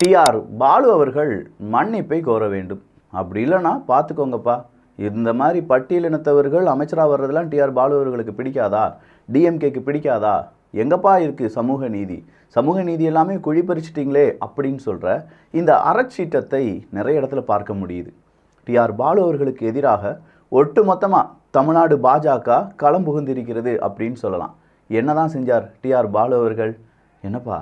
TR Balu அவர்கள் மன்னிப்பை கோர வேண்டும். அப்படி இல்லைன்னா பார்த்துக்கோங்கப்பா, இந்த மாதிரி பட்டியலினத்தவர்கள் அமைச்சராக வர்றதெல்லாம் டிஆர் பாலு அவர்களுக்கு பிடிக்காதா? டிஎம்கேக்கு பிடிக்காதா? எங்கப்பா இருக்குது சமூக நீதி? சமூக நீதி எல்லாமே குழி பறிச்சிட்டிங்களே அப்படின்னு சொல்கிற இந்த அறச்சீட்டத்தை நிறைய இடத்துல பார்க்க முடியுது. டிஆர் பாலு அவர்களுக்கு எதிராக ஒட்டு மொத்தமாக தமிழ்நாடு பாஜக களம் புகுந்திருக்கிறது அப்படின்னு சொல்லலாம். என்னதான் செஞ்சார் டிஆர் பாலு அவர்கள்? என்னப்பா,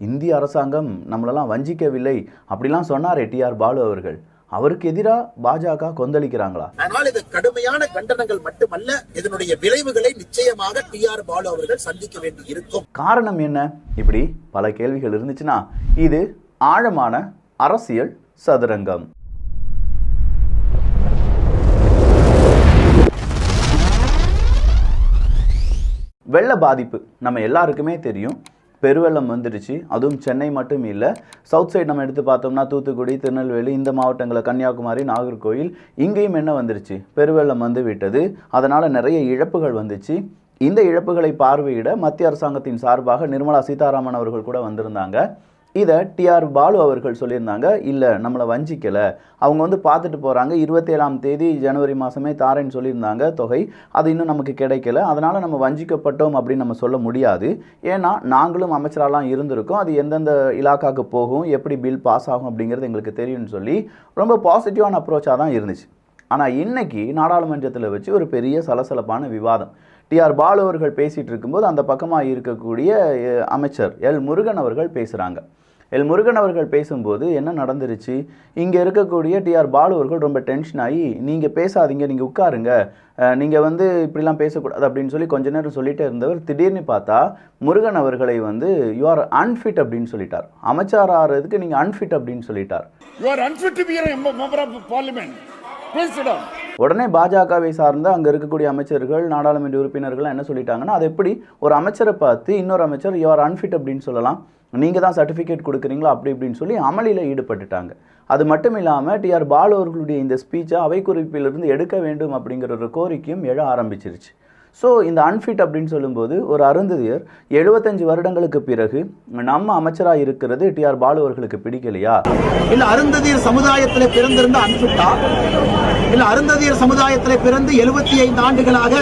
இந்திய அரசாங்கம் நம்மளெல்லாம் வஞ்சிக்கவில்லை அப்படிலாம் சொன்னாரே டிஆர் பாலு அவர்கள், அவருக்கு எதிராக பாஜக கொந்தளிக்கிறாங்களா? ஆனால் இது கடுமையான கண்டனங்கள் மட்டுமல்ல, இதனுடைய விளைவுகளை நிச்சயமாக டிஆர் பாலு அவர்கள் சந்திக்க வேண்டி இருக்கும். காரணம் என்ன? இப்படி பல கேள்விகள் இருந்துச்சுன்னா இது ஆழமான அரசியல் சதுரங்கம். வெள்ள பாதிப்பு நம்ம எல்லாருக்குமே தெரியும். பெருவெள்ளம் வந்துடுச்சு. அதுவும் சென்னை மட்டும் இல்லை, சவுத் சைடு நம்ம எடுத்து பார்த்தோம்னா தூத்துக்குடி, திருநெல்வேலி, இந்த மாவட்டங்களில் கன்னியாகுமரி, நாகர்கோவில், இங்கேயும் என்ன வந்துருச்சு? பெருவெள்ளம் வந்து விட்டது. அதனால் நிறைய இழப்புகள் வந்துச்சு. இந்த இழப்புகளை பார்வையிட மத்திய அரசாங்கத்தின் சார்பாக நிர்மலா சீதாராமன் அவர்கள் கூட வந்திருந்தாங்க. இதை டிஆர் பாலு அவர்கள் சொல்லியிருந்தாங்க, இல்லை நம்மளை வஞ்சிக்கலை, அவங்க வந்து பார்த்துட்டு போகிறாங்க, 27ஆம் தேதி ஜனவரி மாதமே தாரேன்னு சொல்லியிருந்தாங்க தொகை, அது இன்னும் நமக்கு கிடைக்கல, அதனால் நம்ம வஞ்சிக்கப்பட்டோம் அப்படின்னு நம்ம சொல்ல முடியாது. ஏன்னா நாங்களும் அமைச்சராலாம் இருந்திருக்கோம், அது எந்தெந்த இலாக்காவுக்கு போகும், எப்படி பில் பாஸ் ஆகும் அப்படிங்கிறது எங்களுக்கு தெரியும்னு சொல்லி ரொம்ப பாசிட்டிவான அப்ரோச்சாக தான் இருந்துச்சு. ஆனால் இன்னைக்கு நாடாளுமன்றத்தில் வச்சு ஒரு பெரிய சலசலப்பான விவாதம். டிஆர் பாலு அவர்கள் பேசிகிட்டு இருக்கும்போது அந்த பக்கமாக இருக்கக்கூடிய அமைச்சர் எல் முருகன் அவர்கள் பேசுகிறாங்க. எல் முருகன் அவர்கள் பேசும்போது என்ன நடந்துருச்சு? இங்கே இருக்கக்கூடிய டிஆர் பாலு அவர்கள் ரொம்ப டென்ஷன் ஆகி, நீங்கள் பேசாதீங்க, நீங்கள் உட்காருங்க, நீங்கள் வந்து இப்படிலாம் பேசக்கூடாது அப்படின்னு சொல்லி கொஞ்ச நேரம் சொல்லிகிட்டே இருந்தவர் திடீர்னு பார்த்தா முருகன் அவர்களை வந்து யூ ஆர் அன்ஃபிட் அப்படின்னு சொல்லிட்டார். அமைச்சர் ஆகிறதுக்கு நீங்கள் அன்ஃபிட் அப்படின்னு சொல்லிட்டார். உடனே பாஜகவை சார்ந்த அங்கே இருக்கக்கூடிய அமைச்சர்கள், நாடாளுமன்ற உறுப்பினர்கள் என்ன சொல்லிட்டாங்கன்னா, அது எப்படி ஒரு அமைச்சரை பார்த்து இன்னொரு அமைச்சர் யூ ஆர் அன்ஃபிட் அப்படின்னு சொல்லலாம், நீங்கள் தான் சர்டிஃபிகேட் கொடுக்குறீங்களா அப்படி இப்படின்னு சொல்லி அமளியில் ஈடுபட்டுட்டாங்க. அது மட்டும் இல்லாமல் டிஆர் பாலு அவர்களுடைய இந்த ஸ்பீச்சை அவை குறிப்பிலிருந்து எடுக்க வேண்டும் அப்படிங்கிற ஒரு கோரிக்கையும் எழ ஆரம்பிச்சிருச்சு. ஸோ இந்த அன்ஃபிட் அப்படின்னு சொல்லும்போது ஒரு அருந்ததியர் 75 வருடங்களுக்கு பிறகு நம்ம அமைச்சராக இருக்கிறது டிஆர் பாலு அவர்களுக்கு பிடிக்கலையா? இல்லை அருந்ததியர் சமுதாயத்தில் பிறந்திருந்த அன்ஃபிட்டா? இல்லை அருந்ததியர் சமுதாயத்தில் பிறந்து 75 ஆண்டுகளாக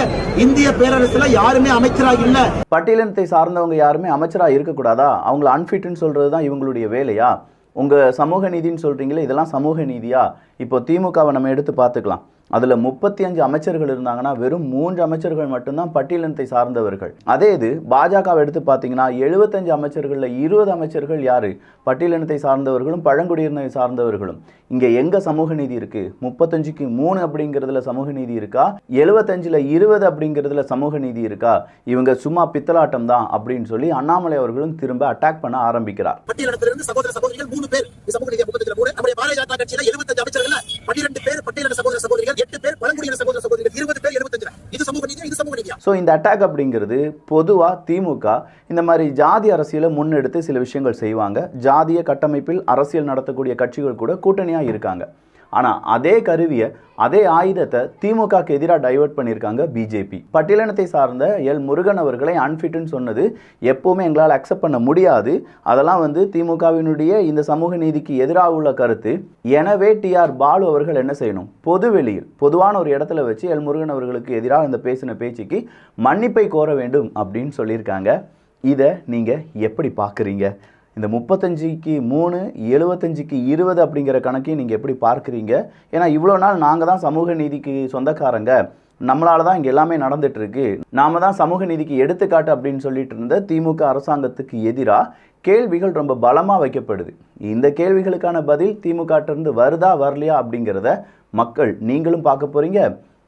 இந்திய பேரரசுல யாருமே அமைச்சராக இல்லை, பட்டியலினத்தை சார்ந்தவங்க யாருமே அமைச்சராக இருக்கக்கூடாதா? அவங்கள அன்ஃபிட்னு சொல்கிறது தான் இவங்களுடைய வேலையா? உங்கள் சமூக நீதின்னு சொல்கிறீங்களே, இதெல்லாம் சமூக நீதியா? இப்போ திமுகவை நம்ம எடுத்து பார்த்துக்கலாம். அதில் 35 அமைச்சர்கள் இருந்தாங்கன்னா வெறும் 3 அமைச்சர்கள் மட்டும்தான் பட்டியலினத்தை சார்ந்தவர்கள். அதே இது பாஜகவை எடுத்து பார்த்தீங்கன்னா 75 அமைச்சர்களில் 20 அமைச்சர்கள் யார்? பட்டியலினத்தை சார்ந்தவர்களும் பழங்குடியினரை சார்ந்தவர்களும். இங்கே எங்கே சமூக நீதி இருக்குது? 35க்கு 3 அப்படிங்கிறதுல சமூக நீதி இருக்கா? 75ல் 20 அப்படிங்கிறதுல சமூக நீதி இருக்கா? இவங்க சும்மா பித்தலாட்டம் தான் அப்படின்னு சொல்லி அண்ணாமலை அவர்களும் திரும்ப அட்டாக் பண்ண ஆரம்பிக்கிறார். பட்டியலினத்திலிருந்து சகோதர சகோதரிகள் 3 பேர், சமூக நீதி 33, நம்முடைய பாரதிய ஜனதா கட்சியில 75 அமைச்சர்கள் 12 பேர் பட்டியலின சகோதர சகோதரிகள், 8 பேர் பழங்குடியின சகோதர சகோதரிகள், 20 பேர் 75. இது சமூக நீதியா? இது சமூக நீதியா? ஸோ இந்த அட்டாக் அப்படிங்கிறது பொதுவாக திமுக இந்த மாதிரி ஜாதி அரசியலை முன்னெடுத்து சில விஷயங்கள் செய்வாங்க. ஜாதிய கட்டமைப்பில் அரசியல் நடத்தக்கூடிய கட்சிகள் கூட கூட்டணியாக இருக்காங்க. ஆனால் அதே கருவியை, அதே ஆயுதத்தை திமுகக்கு எதிராக டைவர்ட் பண்ணியிருக்காங்க பிஜேபி. பட்டியலினத்தை சார்ந்த எல் முருகன் அவர்களை அன்ஃபிட்னு சொன்னது எப்போவுமே எங்களால் அக்செப்ட் பண்ண முடியாது. அதெல்லாம் வந்து திமுகவினுடைய இந்த சமூக நீதிக்கு எதிராக உள்ள கருத்து. எனவே டிஆர் பாலு அவர்கள் என்ன செய்யணும்? பொதுவெளியில் பொதுவான ஒரு இடத்துல வச்சு எல் முருகன் அவர்களுக்கு எதிராக இந்த பேசின பேச்சுக்கு மன்னிப்பை கோர வேண்டும் அப்படின்னு சொல்லியிருக்காங்க. இதை நீங்கள் எப்படி பார்க்குறீங்க? இந்த 35க்கு 3, 75க்கு 20 அப்படிங்கிற கணக்கையும் நீங்கள் எப்படி பார்க்குறீங்க? ஏன்னா இவ்வளோ நாள் நாங்கள் தான் சமூக நீதிக்கு சொந்தக்காரங்க, நம்மளால தான் இங்கே எல்லாமே நடந்துகிட்ருக்கு, நாம தான் சமூக நீதிக்கு எடுத்துக்காட்டு அப்படின்னு சொல்லிட்டு இருந்த திமுக அரசாங்கத்துக்கு எதிராக கேள்விகள் ரொம்ப பலமாக வைக்கப்படுது. இந்த கேள்விகளுக்கான பதில் திமுகட்டிருந்து வருதா வரலையா அப்படிங்கிறத மக்கள் நீங்களும் பார்க்க போகிறீங்க.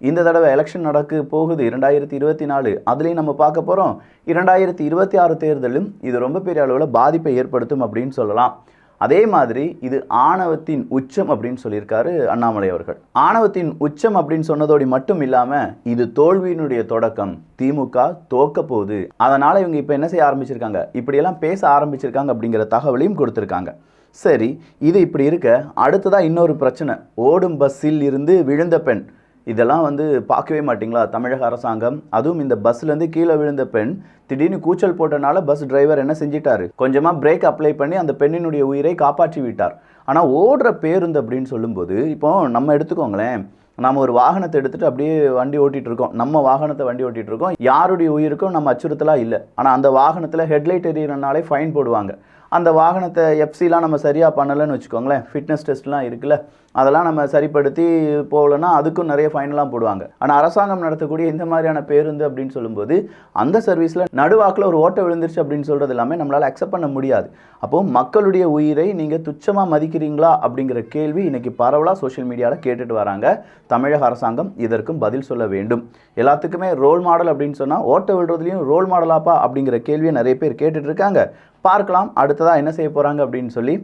இந்த தடவை எலெக்ஷன் நடக்க போகுது 2024, அதுலேயும் நம்ம பார்க்க போகிறோம். 2026 தேர்தலும் இது ரொம்ப பெரிய அளவில் பாதிப்பை ஏற்படுத்தும் அப்படின்னு சொல்லலாம். அதே மாதிரி இது ஆணவத்தின் உச்சம் அப்படின்னு சொல்லியிருக்காரு அண்ணாமலை அவர்கள். ஆணவத்தின் உச்சம் அப்படின்னு சொன்னதோடு மட்டும் இல்லாமல் இது தோல்வியினுடைய தொடக்கம். திமுக தோக்க போகுது, அதனால் இவங்க இப்போ என்ன செய்ய ஆரம்பிச்சிருக்காங்க, இப்படியெல்லாம் பேச ஆரம்பிச்சிருக்காங்க அப்படிங்கிற தகவலையும் கொடுத்துருக்காங்க. சரி, இது இப்படி இருக்க அடுத்ததாக இன்னொரு பிரச்சனை. ஓடும் பஸ்ஸில் இருந்து விழுந்த பெண். இதெல்லாம் வந்து பார்க்கவே மாட்டிங்களா தமிழக அரசாங்கம்? அதுவும் இந்த பஸ்லேருந்து கீழே விழுந்த பெண் திடீர்னு கூச்சல் போட்டனால பஸ் டிரைவர் என்ன செஞ்சிட்டாரு, கொஞ்சமாக பிரேக் அப்ளை பண்ணி அந்த பெண்ணினுடைய உயிரை காப்பாற்றி விட்டார். ஆனால் ஓடுற பேருந்து அப்படின்னு சொல்லும்போது, இப்போ நம்ம எடுத்துக்கோங்களேன், நம்ம ஒரு வாகனத்தை எடுத்துகிட்டு அப்படியே வண்டி ஓட்டிகிட்டு இருக்கோம், நம்ம வாகனத்தை வண்டி ஓட்டிகிட்டு இருக்கோம், யாருடைய உயிருக்கும் நம்ம அச்சுறுத்தலாக இல்லை. ஆனால் அந்த வாகனத்தில் ஹெட்லைட் எரியறனாலே ஃபைன் போடுவாங்க. அந்த வாகனத்தை எஃப்சிலாம் நம்ம சரியாக பண்ணலைன்னு வச்சுக்கோங்களேன், ஃபிட்னஸ் டெஸ்ட்லாம் இருக்குல்ல, அதெல்லாம் நம்ம சரிப்படுத்தி போகலன்னா அதுக்கும் நிறைய ஃபைன்லாம் போடுவாங்க. ஆனால் அரசாங்கம் நடத்தக்கூடிய இந்த மாதிரியான பேருந்து அப்படின்னு சொல்லும்போது அந்த சர்வீஸில் நடுவாக்கில் ஒரு ஓட்டை விழுந்துருச்சு அப்படின்னு சொல்கிறது எல்லாமே நம்மளால் அக்செப்ட் பண்ண முடியாது. அப்போது மக்களுடைய உயிரை நீங்கள் துச்சமாக மதிக்கிறீங்களா அப்படிங்கிற கேள்வி இன்றைக்கி பரவலாக சோஷியல் மீடியாவில் கேட்டுட்டு வராங்க. தமிழக அரசாங்கம் இதற்கும் பதில் சொல்ல வேண்டும். எல்லாத்துக்குமே ரோல் மாடல் அப்படின்னு சொன்னால் ஓட்டை விழுறதுலையும் ரோல் மாடலாப்பா அப்படிங்கிற கேள்வியை நிறைய பேர் கேட்டுட்டு இருக்காங்க. பார்க்கலாம் அடுத்ததாக என்ன செய்ய போகிறாங்க அப்படின்னு சொல்லி.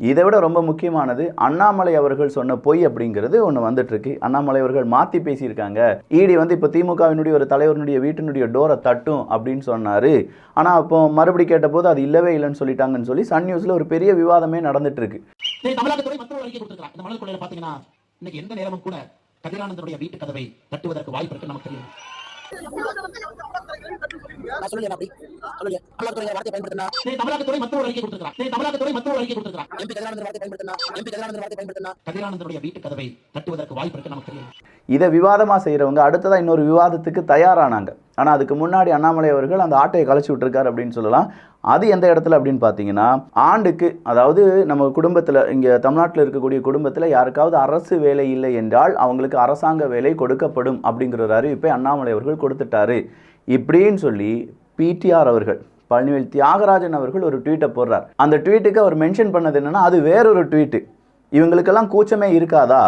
இதை விட ரொம்ப முக்கியமானது, அண்ணாமலை அவர்கள் சொன்ன பொய் அப்படிங்கிறது ஒன்று வந்துட்டுருக்கு. அண்ணாமலை அவர்கள் மாற்றி பேசியிருக்காங்க. இடி வந்து இப்போ திமுகவினுடைய ஒரு தலைவருடைய வீட்டினுடைய டோரை தட்டும் அப்படின்னு சொன்னார். ஆனால் அப்போ மறுபடி கேட்டபோது அது இல்லவே இல்லைன்னு சொல்லிட்டாங்கன்னு சொல்லி சன் நியூஸில் ஒரு பெரிய விவாதமே நடந்துட்டு இருக்கு. தமிழகத்துறை மற்றொரு அறிக்கை கொடுத்திருக்காங்க. இந்த மணல் கொள்ளையில பார்த்தீங்கன்னா இன்னைக்கு எந்த நேரமும் கூட கதிரானந்தனுடைய வீட்டு கதவை தட்டுவதற்கு வாய்ப்பு இருக்கு நமக்கு தெரியும். தமிழகத்துறை மற்றொரு அறிக்கை கொடுத்திருக்காங்க. கதிரானந்தனுடைய வீட்டு கதவை தட்டுவதற்கு வாய்ப்பு இருக்கு நமக்கு தெரியும். இதை விவாதமாக செய்கிறவங்க அடுத்ததாக இன்னொரு விவாதத்துக்கு தயாரானாங்க. ஆனால் அதுக்கு முன்னாடி அண்ணாமலை அவர்கள் அந்த ஆட்டையை கலைச்சி விட்டுருக்காரு அப்படின்னு சொல்லலாம். அது எந்த இடத்துல அப்படின்னு பார்த்தீங்கன்னா, ஆண்டுக்கு, அதாவது நம்ம குடும்பத்தில், இங்கே தமிழ்நாட்டில் இருக்கக்கூடிய குடும்பத்தில் யாருக்காவது அரசு வேலை இல்லை என்றால் அவங்களுக்கு அரசாங்க வேலை கொடுக்கப்படும் அப்படிங்கிற ஒரு அறிவிப்பை அண்ணாமலை அவர்கள் கொடுத்துட்டாரு. இப்படின்னு சொல்லி பிடிஆர் அவர்கள், பழனிவேல் தியாகராஜன் அவர்கள் ஒரு ட்வீட்டை போடுறார். அந்த ட்வீட்டுக்கு அவர் மென்ஷன் பண்ணது என்னென்னா, அது வேறொரு ட்வீட்டு. இவங்களுக்கெல்லாம் கூச்சமே இருக்காதா?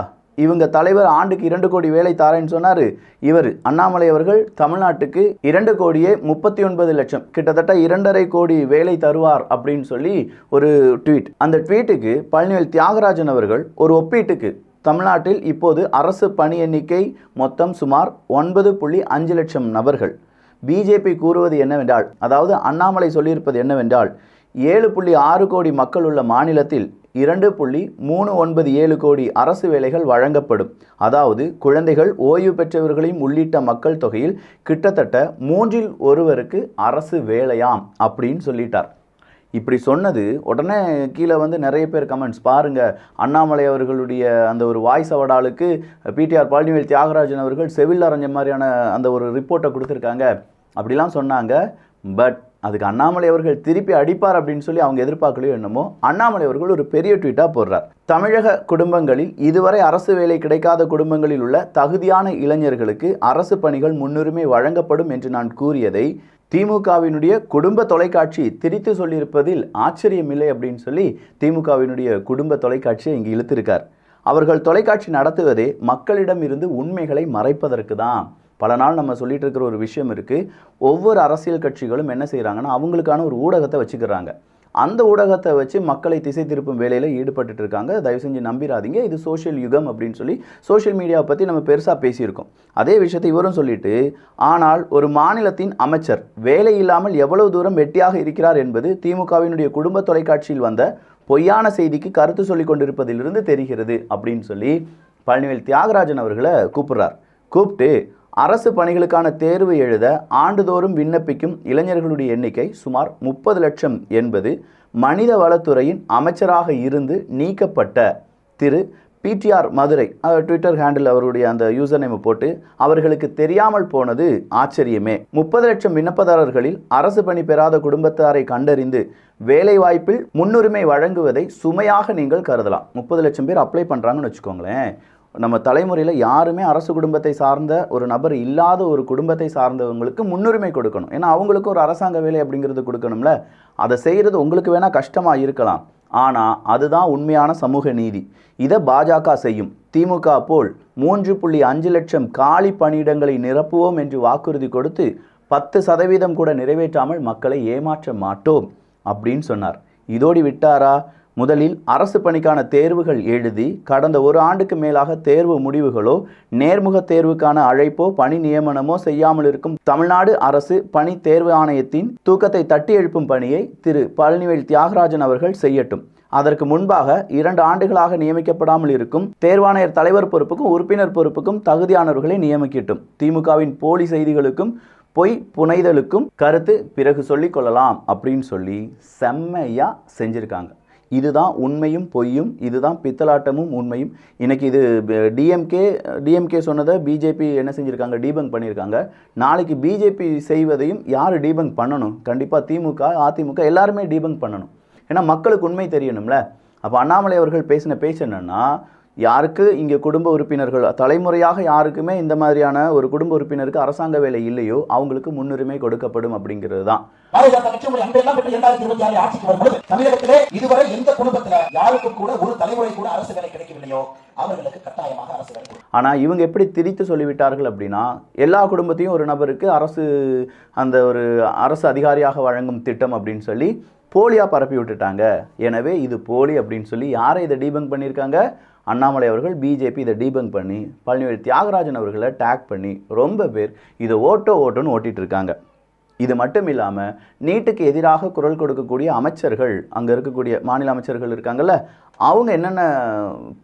இவங்க தலைவர் ஆண்டுக்கு 2 கோடி வேலை தாரேன்னு சொன்னார். இவர் அண்ணாமலை அவர்கள் தமிழ்நாட்டுக்கு 2,39,00,000, கிட்டத்தட்ட 2.5 கோடி வேலை தருவார் அப்படின்னு சொல்லி ஒரு ட்வீட். அந்த ட்வீட்டுக்கு பழனிவேல் தியாகராஜன் அவர்கள் ஒரு ஒப்பீட்டுக்கு, தமிழ்நாட்டில் இப்போது அரசு பணி எண்ணிக்கை மொத்தம் சுமார் 9.5 லட்சம் நபர்கள். பிஜேபி கூறுவது என்னவென்றால், அதாவது அண்ணாமலை சொல்லியிருப்பது என்னவென்றால், 7.6 கோடி மக்கள் உள்ள மாநிலத்தில் 2.397 கோடி அரசு வேலைகள் வழங்கப்படும். அதாவது குழந்தைகள், ஓய்வு பெற்றவர்களையும் உள்ளிட்ட மக்கள் தொகையில் கிட்டத்தட்ட 3 1 அரசு வேலையாம் அப்படின்னு சொல்லிட்டார். இப்படி சொன்னது உடனே கீழே வந்து நிறைய பேர் கமெண்ட்ஸ் பாருங்க, அண்ணாமலை அவர்களுடைய அந்த ஒரு வாய்ஸ் அவடாலுக்கு பிடிஆர் பழனிவேல் தியாகராஜன் அவர்கள் செவில் அரைஞ்ச மாதிரியான அந்த ஒரு ரிப்போர்ட்டை கொடுத்துருக்காங்க அப்படிலாம் சொன்னாங்க. பட் அதுக்கு அண்ணாமலை அவர்கள் திருப்பி அடிப்பார் அப்படின்னு சொல்லி அவங்க எதிர்பார்க்கலையோ என்னமோ, அண்ணாமலை அவர்கள் ஒரு பெரிய ட்வீட்டாக போடுறார். தமிழக குடும்பங்களில் இதுவரை அரசு வேலை கிடைக்காத குடும்பங்களில் உள்ள தகுதியான இளைஞர்களுக்கு அரசு பணிகள் முன்னுரிமை வழங்கப்படும் என்று நான் கூறியதை திமுகவினுடைய குடும்ப தொலைக்காட்சி திரித்து சொல்லியிருப்பதில் ஆச்சரியமில்லை அப்படின்னு சொல்லி திமுகவினுடைய குடும்ப தொலைக்காட்சியை இங்கு இழுத்திருக்கார். அவர்கள் தொலைக்காட்சி நடத்துவதே மக்களிடம் இருந்து உண்மைகளை மறைப்பதற்கு தான். பல நாள் நம்ம சொல்லிட்டு இருக்கிற ஒரு விஷயம் இருக்குது. ஒவ்வொரு அரசியல் கட்சிகளும் என்ன செய்கிறாங்கன்னா, அவங்களுக்கான ஒரு ஊடகத்தை வச்சுக்கிறாங்க. அந்த ஊடகத்தை வச்சு மக்களை திசை திருப்பும் வேலையில் ஈடுபட்டு இருக்காங்க. தயவு செஞ்சு நம்பிடாதீங்க, இது சோஷியல் யுகம் அப்படின்னு சொல்லி சோஷியல் மீடியாவை பற்றி நம்ம பெருசாக பேசியிருக்கோம். அதே விஷயத்தை இவரும் சொல்லிட்டு, ஆனால் ஒரு மாநிலத்தின் அமைச்சர் வேலை இல்லாமல் எவ்வளவு தூரம் வெட்டியாக இருக்கிறார் என்பது திமுகவினுடைய குடும்ப தொலைக்காட்சியில் வந்த பொய்யான செய்திக்கு கருத்து சொல்லி கொண்டிருப்பதிலிருந்து தெரிகிறது அப்படின்னு சொல்லி பழனிவேல் தியாகராஜன் அவர்களை கூப்பிட்டு அரசு பணிகளுக்கான தேர்வு எழுத ஆண்டுதோறும் விண்ணப்பிக்கும் இளைஞர்களுடைய எண்ணிக்கை சுமார் 30 லட்சம் என்பது மனித வளத்துறையின் அமைச்சராக இருந்து நீக்கப்பட்ட திரு பிடிஆர் மதுரை ட்விட்டர் ஹேண்டில் அவருடைய அந்த யூசர் நேம் போட்டு அவர்களுக்கு தெரியாமல் போனது ஆச்சரியமே. 30 லட்சம் விண்ணப்பதாரர்களில் அரசு பணி பெறாத குடும்பத்தாரை கண்டறிந்து வேலை வாய்ப்பில் முன்னுரிமை வழங்குவதை சுமையாக நீங்கள் கருதலாம். 30 லட்சம் பேர் அப்ளை பண்ணுறாங்கன்னு வச்சுக்கோங்களேன். நம்ம தலைமுறையில் யாருமே அரசு குடும்பத்தை சார்ந்த ஒரு நபர் இல்லாத ஒரு குடும்பத்தை சார்ந்தவங்களுக்கு முன்னுரிமை கொடுக்கணும். ஏன்னா அவங்களுக்கு ஒரு அரசாங்க வேலை அப்படிங்கிறது கொடுக்கணும்ல. அதை செய்கிறது உங்களுக்கு வேணால் கஷ்டமாக இருக்கலாம், ஆனால் அதுதான் உண்மையான சமூக நீதி. இதை பாஜக செய்யும். திமுக போல் 3.5 லட்சம் காலி பணியிடங்களை நிரப்புவோம் என்று வாக்குறுதி கொடுத்து 10% கூட நிறைவேற்றாமல் மக்களை ஏமாற்ற மாட்டோம் அப்படின்னு சொன்னார். இதோடு விட்டாரா? முதலில் அரசு பணிக்கான தேர்வுகள் எழுதி கடந்த 1 ஆண்டுக்கு மேலாக தேர்வு முடிவுகளோ நேர்முக தேர்வுக்கான அழைப்போ பணி நியமனமோ செய்யாமல் இருக்கும் தமிழ்நாடு அரசு பணி தேர்வு ஆணையத்தின் தூக்கத்தை தட்டி எழுப்பும் பணியை திரு பழனிவேல் தியாகராஜன் அவர்கள் செய்யட்டும். அதற்கு முன்பாக 2 ஆண்டுகளாக நியமிக்கப்படாமல் இருக்கும் தேர்வாணையர் தலைவர் பொறுப்புக்கும் உறுப்பினர் பொறுப்புக்கும் தகுதியானவர்களை நியமிக்கட்டும். திமுகவின் போலி செய்திகளுக்கும் பொய் புனைதலுக்கும் கருத்து பிறகு சொல்லிக் கொள்ளலாம் அப்படின்னு சொல்லி செம்மையா செஞ்சிருக்காங்க. இதுதான் உண்மையும் பொய்யும், இதுதான் பித்தலாட்டமும் உண்மையும். இன்னைக்கு இது டிஎம்கே சொன்னதை பிஜேபி என்ன செஞ்சுருக்காங்க, டீபங்க் பண்ணியிருக்காங்க. நாளைக்கு பிஜேபி செய்வதையும் யார் டீபங்க் பண்ணணும்? கண்டிப்பாக திமுக, அதிமுக எல்லாருமே டீபங்க் பண்ணணும். ஏன்னா மக்களுக்கு உண்மை தெரியணும்ல. அப்போ அண்ணாமலை அவர்கள் பேசின பேச்சு என்னன்னா, யாருக்கு இங்கே குடும்ப உறுப்பினர்கள் தலைமுறையாக யாருக்குமே இந்த மாதிரியான ஒரு குடும்ப உறுப்பினருக்கு அரசாங்க வேலை இல்லையோ அவங்களுக்கு முன்னுரிமை கொடுக்கப்படும் அப்படிங்கிறது தான். தமிழகத்திலே இதுவரை எந்த குடும்பத்துல யாருக்கும் கூட ஒரு தலைமுறை கூட அரசு வேலை கிடைக்கவில்லையோ அவர்களுக்கு கட்டாயமாக அரசு வேலை. ஆனா இவங்க எப்படி திரித்து சொல்லிவிட்டார்கள் அப்படின்னா, எல்லா குடும்பத்தையும் ஒரு நபருக்கு அரசு அந்த ஒரு அரசு அதிகாரியாக வழங்கும் திட்டம் அப்படின்னு சொல்லி போலியா பரப்பி விட்டுட்டாங்க. எனவே இது போலி அப்படின்னு சொல்லி யாரை இதை டீபங்க் பண்ணியிருக்காங்க? அண்ணாமலை அவர்கள், பிஜேபி இதை டீபங்க் பண்ணி பழனிவேல் தியாகராஜன் அவர்களை டேக் பண்ணி ரொம்ப பேர் இதை ஓட்டோன்னு ஓட்டிட்டு இருக்காங்க. இது மட்டும் இல்லாமல் நீட்டுக்கு எதிராக குரல் கொடுக்கக்கூடிய அமைச்சர்கள், அங்கே இருக்கக்கூடிய மாநில அமைச்சர்கள் இருக்காங்கல்ல, அவங்க என்னென்ன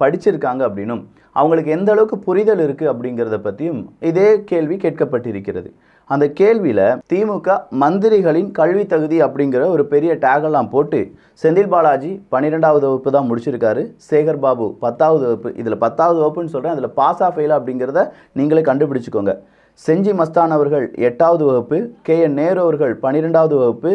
படிச்சிருக்காங்க அப்படின்னும் அவங்களுக்கு எந்த அளவுக்கு புரிதல் இருக்குது அப்படிங்கிறத பற்றியும் இதே கேள்வி கேட்கப்பட்டிருக்கிறது. அந்த கேள்வியில் திமுக மந்திரிகளின் கல்வி தகுதி அப்படிங்கிற ஒரு பெரிய டேகெல்லாம் போட்டு செந்தில் பாலாஜி 12வது வகுப்பு தான் முடிச்சிருக்காரு, சேகர் பாபு 10வது வகுப்பு. இதில் 10வது வகுப்புன்னு சொல்கிறேன், அதில் பாஸா ஃபெயிலா அப்படிங்கிறத நீங்களே கண்டுபிடிச்சிக்கோங்க. செஞ்சி மஸ்தான் அவர்கள் 8வது வகுப்பு, KN நேரு அவர்கள் 12வது வகுப்பு,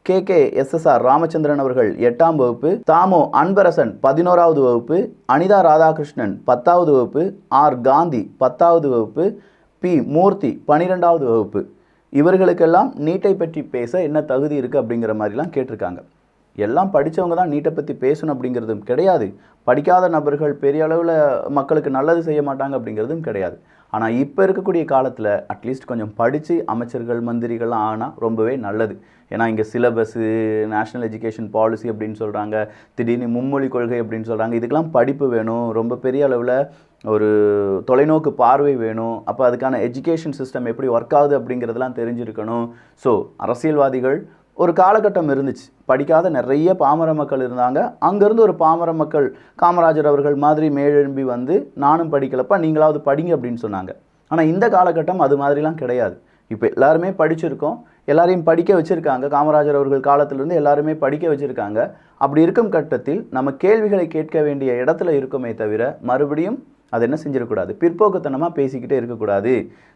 KKSSR ராமச்சந்திரன் அவர்கள் 8ஆம் வகுப்பு, தாமோ அன்பரசன் 11வது வகுப்பு, அனிதா ராதாகிருஷ்ணன் 10வது வகுப்பு, R காந்தி 10வது வகுப்பு, P மூர்த்தி 12வது வகுப்பு. இவர்களுக்கெல்லாம் நீட்டை பற்றி பேச என்ன தகுதி இருக்குது அப்படிங்கிற மாதிரிலாம் கேட்டிருக்காங்க. எல்லாம் படித்தவங்க தான் நீட்டை பற்றி பேசணும் அப்படிங்கிறதும் கிடையாது. படிக்காத நபர்கள் பெரிய அளவில் மக்களுக்கு நல்லது செய்ய மாட்டாங்க அப்படிங்கிறதும் கிடையாது. ஆனால் இப்போ இருக்கக்கூடிய காலத்தில் அட்லீஸ்ட் கொஞ்சம் படித்து அமைச்சர்கள் மந்திரிகள்லாம் ஆனால் ரொம்பவே நல்லது. ஏன்னா இங்கே சிலபஸ்ஸு, நேஷ்னல் எஜுகேஷன் பாலிசி அப்படின்னு சொல்கிறாங்க, திடீர்னு மும்மொழி கொள்கை அப்படின்னு சொல்கிறாங்க. இதுக்கெல்லாம் படிப்பு வேணும், ரொம்ப பெரிய அளவில் ஒரு தொலைநோக்கு பார்வை வேணும். அப்போ அதுக்கான எஜுகேஷன் சிஸ்டம் எப்படி ஒர்க் ஆகுது அப்படிங்கிறதெல்லாம் தெரிஞ்சிருக்கணும். ஸோ அரசியல்வாதிகள் ஒரு காலகட்டம் இருந்துச்சு, படிக்காத நிறைய பாமர மக்கள் இருந்தாங்க. அங்கேருந்து ஒரு பாமர மக்கள் காமராஜர் அவர்கள் மாதிரி மேலெழும்பி வந்து நானும் படிக்கலப்பா நீங்களாவது படிங்க அப்படின்னு சொன்னாங்க. ஆனால் இந்த காலகட்டம் அது மாதிரிலாம் கிடையாது. இப்போ எல்லாருமே படிச்சிருக்கோம், எல்லாரையும் படிக்க வச்சுருக்காங்க. காமராஜர் அவர்கள் காலத்திலேருந்து எல்லாருமே படிக்க வச்சுருக்காங்க. அப்படி இருக்கும் கட்டத்தில் நம்ம கேள்விகளை கேட்க வேண்டிய இடத்துல இருக்குமே தவிர மறுபடியும் அது என்ன செஞ்சிடக்கூடாது, பிற்போக்குத்தனமாக பேசிக்கிட்டே இருக்கக்கூடாது.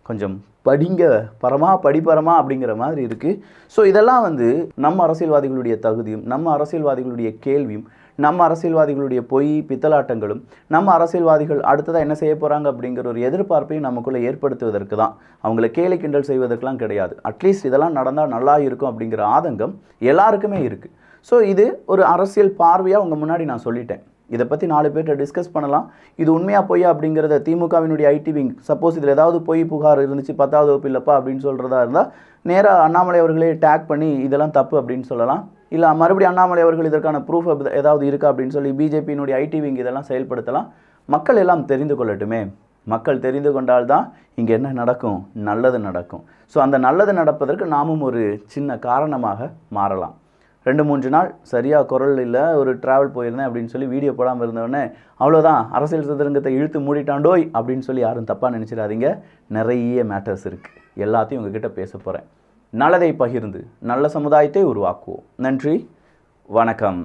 கொஞ்சம் படிங்க பரமா படிப்பரமா அப்படிங்கிற மாதிரி இருக்குது. ஸோ இதெல்லாம் வந்து நம்ம அரசியல்வாதிகளுடைய தகுதியும், நம்ம அரசியல்வாதிகளுடைய கேள்வியும், நம்ம அரசியல்வாதிகளுடைய பொய் பித்தலாட்டங்களும், நம்ம அரசியல்வாதிகள் அடுத்ததாக என்ன செய்ய போகிறாங்க அப்படிங்கிற ஒரு எதிர்பார்ப்பையும் நமக்குள்ளே ஏற்படுத்துவதற்கு தான். அவங்கள கேலி கிண்டல் செய்வதற்கெலாம் கிடையாது. அட்லீஸ்ட் இதெல்லாம் நடந்தால் நல்லா இருக்கும் அப்படிங்கிற ஆதங்கம் எல்லாருக்குமே இருக்குது. ஸோ இது ஒரு அரசியல் பார்வையாக உங்கள் முன்னாடி நான் சொல்லிட்டேன். இதை பற்றி 4 பேர்கிட்ட டிஸ்கஸ் பண்ணலாம். இது உண்மையாக பொய்யா அப்படிங்கிறத திமுகவினுடைய ஐடி விங் சப்போஸ் இதில் ஏதாவது பொய் புகார் இருந்துச்சு 10வது வகுப்பு இல்லைப்பா அப்படின்னு சொல்கிறதா இருந்தால் நேராக அண்ணாமலை அவர்களே டேக் பண்ணி இதெல்லாம் தப்பு அப்படின்னு சொல்லலாம். இல்லை மறுபடியும் அண்ணாமலை அவர்கள் இதற்கான ப்ரூஃப் ஏதாவது இருக்கா அப்படின்னு சொல்லி பிஜேபியினுடைய ஐடி விங் இதெல்லாம் செயல்படுத்தலாம். மக்கள் எல்லாம் தெரிந்து கொள்ளட்டுமே. மக்கள் தெரிந்து கொண்டால்தான் இங்கே என்ன நடக்கும், நல்லது நடக்கும். ஸோ அந்த நல்லது நடப்பதற்கு நாமும் ஒரு சின்ன காரணமாக மாறலாம். 2-3 நாள் சரியாக குரல் இல்லை, ஒரு ட்ராவல் போயிருந்தேன் அப்படின்னு சொல்லி வீடியோ போடாமல் இருந்தோடனே அவ்வளோதான் அரசியல் சதுரங்கத்தை இழுத்து மூடிட்டாண்டோய் அப்படின்னு சொல்லி யாரும் தப்பாக நினச்சிடாதீங்க. நிறைய மேட்டர்ஸ் இருக்குது, எல்லாத்தையும் உங்ககிட்ட பேச போகிறேன். நல்லதை பகிர்ந்து நல்ல சமுதாயத்தை உருவாக்குவோம். நன்றி, வணக்கம்.